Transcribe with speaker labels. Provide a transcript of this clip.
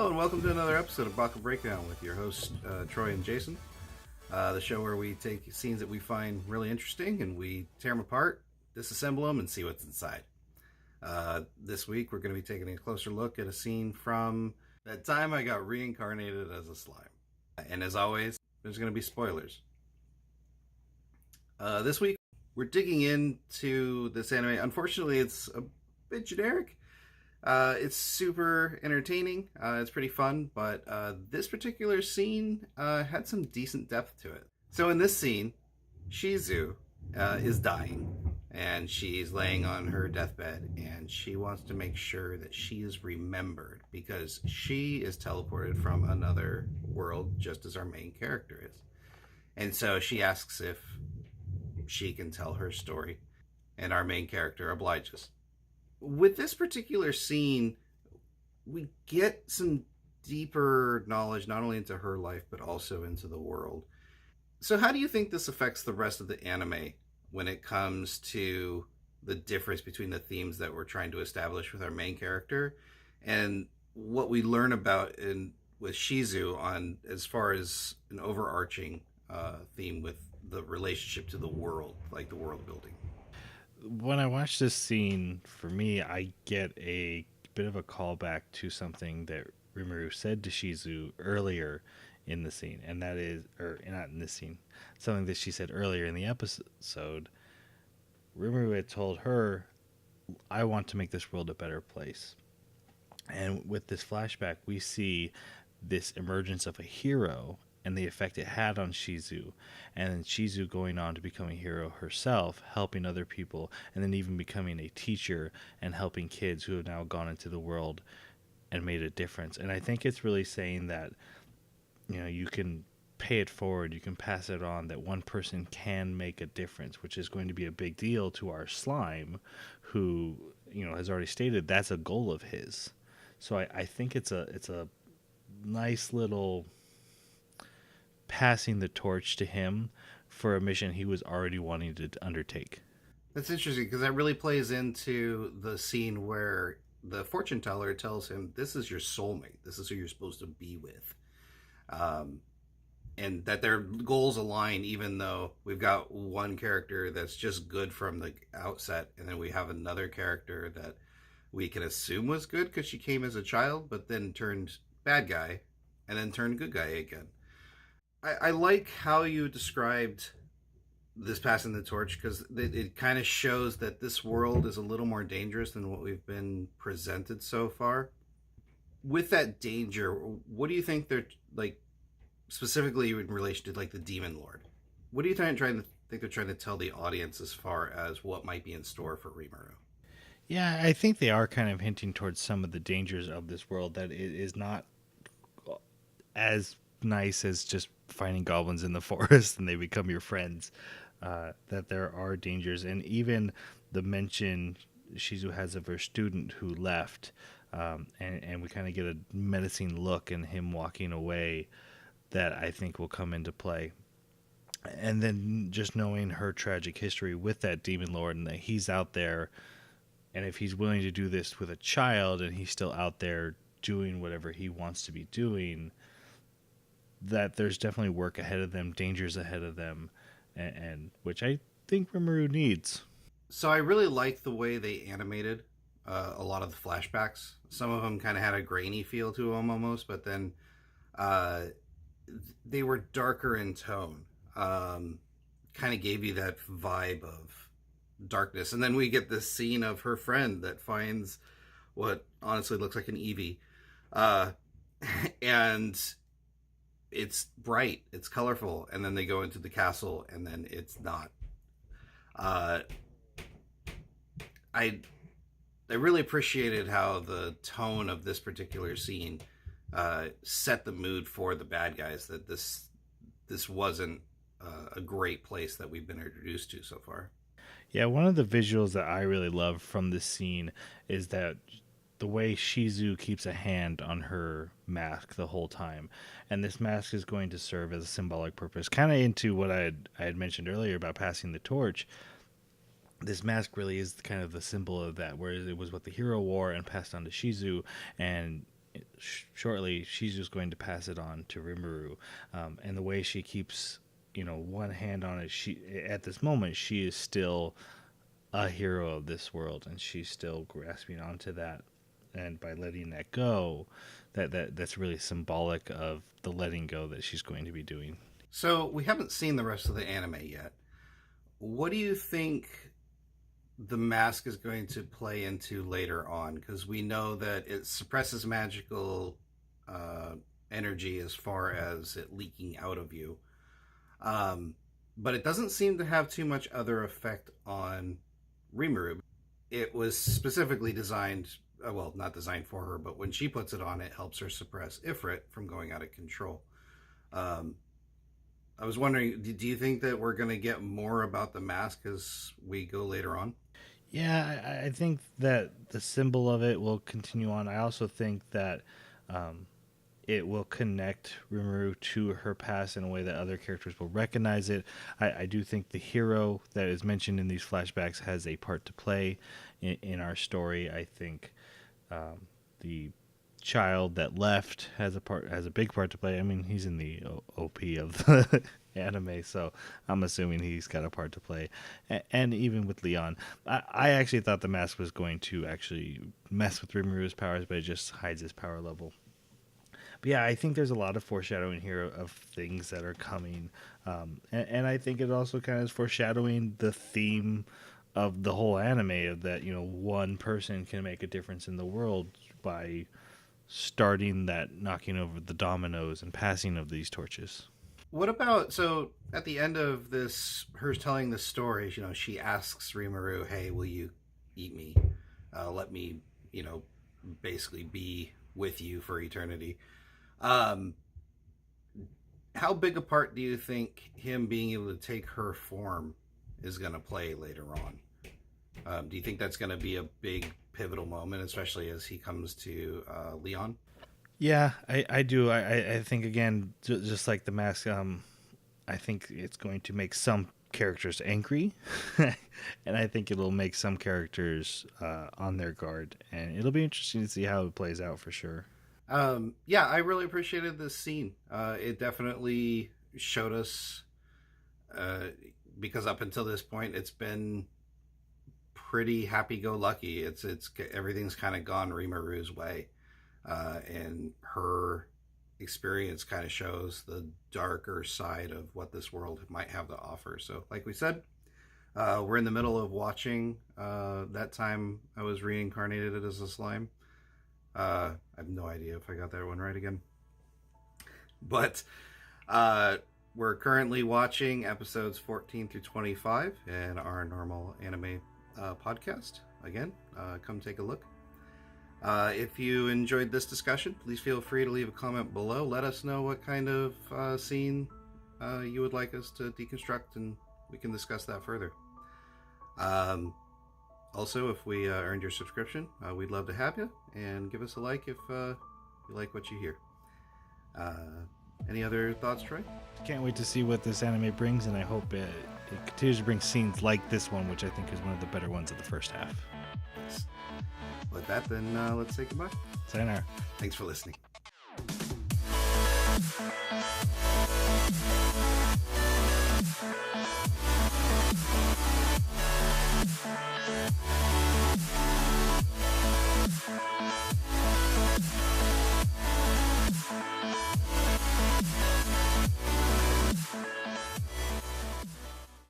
Speaker 1: Hello and welcome to another episode of Baka Breakdown with your hosts Troy and Jason. The show where we take scenes that we find really interesting and we tear them apart, disassemble them, and see what's inside. This week we're going to be taking a closer look at a scene from that time I got reincarnated as a slime. And as always, there's going to be spoilers. This week we're digging into this anime. Unfortunately, it's a bit generic. It's super entertaining. It's pretty fun, but this particular scene had some decent depth to it. So in this scene, Shizu is dying, and she's laying on her deathbed, and she wants to make sure that she is remembered because she is teleported from another world, just as our main character is. And so she asks if she can tell her story, and our main character obliges. With this particular scene, we get some deeper knowledge not only into her life but also into the world. So how do you think this affects the rest of the anime when it comes to the difference between the themes that we're trying to establish with our main character and what we learn about with Shizu on as far as an overarching theme with the relationship to the world, like the world building?
Speaker 2: When I watch this scene, for me, I get a bit of a callback to something that Rimuru said to Shizu earlier in the scene, and that is, or not in this scene, something that she said earlier in the episode. Rimuru had told her, I want to make this world a better place. And with this flashback, we see this emergence of a hero and the effect it had on Shizu, and then Shizu going on to become a hero herself, helping other people, and then even becoming a teacher and helping kids who have now gone into the world and made a difference. And I think it's really saying that, you can pay it forward, you can pass it on, that one person can make a difference, which is going to be a big deal to our slime, who, has already stated that's a goal of his. So I think it's a nice little passing the torch to him for a mission he was already wanting to undertake.
Speaker 1: That's interesting because that really plays into the scene where the fortune teller tells him, "This is your soulmate. This is who you're supposed to be with," and that their goals align. Even though we've got one character that's just good from the outset, and then we have another character that we can assume was good because she came as a child, but then turned bad guy, and then turned good guy again. I like how you described this passing the torch because it kind of shows that this world is a little more dangerous than what we've been presented so far. With that danger, what do you think they're like specifically in relation to like the Demon Lord? What do you think they're trying to tell the audience as far as what might be in store for Rimuru?
Speaker 2: Yeah, I think they are kind of hinting towards some of the dangers of this world, that it is not as nice as just finding goblins in the forest and they become your friends. That there are dangers, and even the mention Shizu has of her student who left, and we kind of get a menacing look and him walking away, that I think will come into play. And then just knowing her tragic history with that demon lord, and that he's out there, and if he's willing to do this with a child and he's still out there doing whatever he wants to be doing, that there's definitely work ahead of them, dangers ahead of them, and which I think Rimuru needs.
Speaker 1: So I really like the way they animated a lot of the flashbacks. Some of them kind of had a grainy feel to them almost, but then uh, they were darker in tone. Kind of gave you that vibe of darkness. And then we get this scene of her friend that finds what honestly looks like an Eevee. Uh, and it's bright, it's colorful, and then they go into the castle, and then it's not. Uh, I I really appreciated how the tone of this particular scene set the mood for the bad guys. That this wasn't a great place that we've been introduced to so far.
Speaker 2: Yeah, one of the visuals that I really love from this scene is that the way Shizu keeps a hand on her mask the whole time. And this mask is going to serve as a symbolic purpose, kind of into what I had mentioned earlier about passing the torch. This mask really is kind of the symbol of that, whereas it was what the hero wore and passed on to Shizu, and shortly she's just going to pass it on to Rimuru, and the way she keeps one hand on it, she at this moment she is still a hero of this world, and she's still grasping onto that. And by letting that go, that's really symbolic of the letting go that she's going to be doing.
Speaker 1: So we haven't seen the rest of the anime yet. What do you think the mask is going to play into later on? Because we know that it suppresses magical energy as far as it leaking out of you. But it doesn't seem to have too much other effect on Rimuru. It was specifically designed, well, not designed for her, but when she puts it on, it helps her suppress Ifrit from going out of control. I was wondering, do you think that we're going to get more about the mask as we go later on?
Speaker 2: Yeah, I think that the symbol of it will continue on. I also think that it will connect Rimuru to her past in a way that other characters will recognize it. I do think the hero that is mentioned in these flashbacks has a part to play in our story. I think the child that left has a big part to play. I mean, he's in the OP of the anime, so I'm assuming he's got a part to play. And even with Leon, I actually thought the mask was going to actually mess with Rimuru's powers, but it just hides his power level. But yeah, I think there's a lot of foreshadowing here of things that are coming, and I think it also kind of is foreshadowing the theme of the whole anime, of that one person can make a difference in the world by starting that knocking over the dominoes and passing of these torches.
Speaker 1: What about, so at the end of this, her telling the story, she asks Rimuru, hey, will you eat me? Let me, basically be with you for eternity. How big a part do you think him being able to take her form is going to play later on? Do you think that's going to be a big pivotal moment, especially as he comes to Leon?
Speaker 2: Yeah, I do. I think, again, just like the mask, I think it's going to make some characters angry, and I think it'll make some characters on their guard, and it'll be interesting to see how it plays out for sure.
Speaker 1: Yeah, I really appreciated this scene. It definitely showed us, because up until this point, it's been pretty happy-go-lucky. It's everything's kind of gone Rimuru's way, and her experience kind of shows the darker side of what this world might have to offer. So, like we said, we're in the middle of watching. That time I was reincarnated as a slime. I have no idea if I got that one right again. But we're currently watching episodes 14 through 25 in our normal anime podcast. Again, come take a look. If you enjoyed this discussion, please feel free to leave a comment below. Let us know what kind of scene you would like us to deconstruct, and we can discuss that further. Also, if we earned your subscription, we'd love to have you, and give us a like if you like what you hear. Any other thoughts, Troy?
Speaker 2: Can't wait to see what this anime brings, and I hope it continues to bring scenes like this one, which I think is one of the better ones of the first half.
Speaker 1: Yes. With that, then let's say goodbye.
Speaker 2: Sayonara.
Speaker 1: Thanks for listening.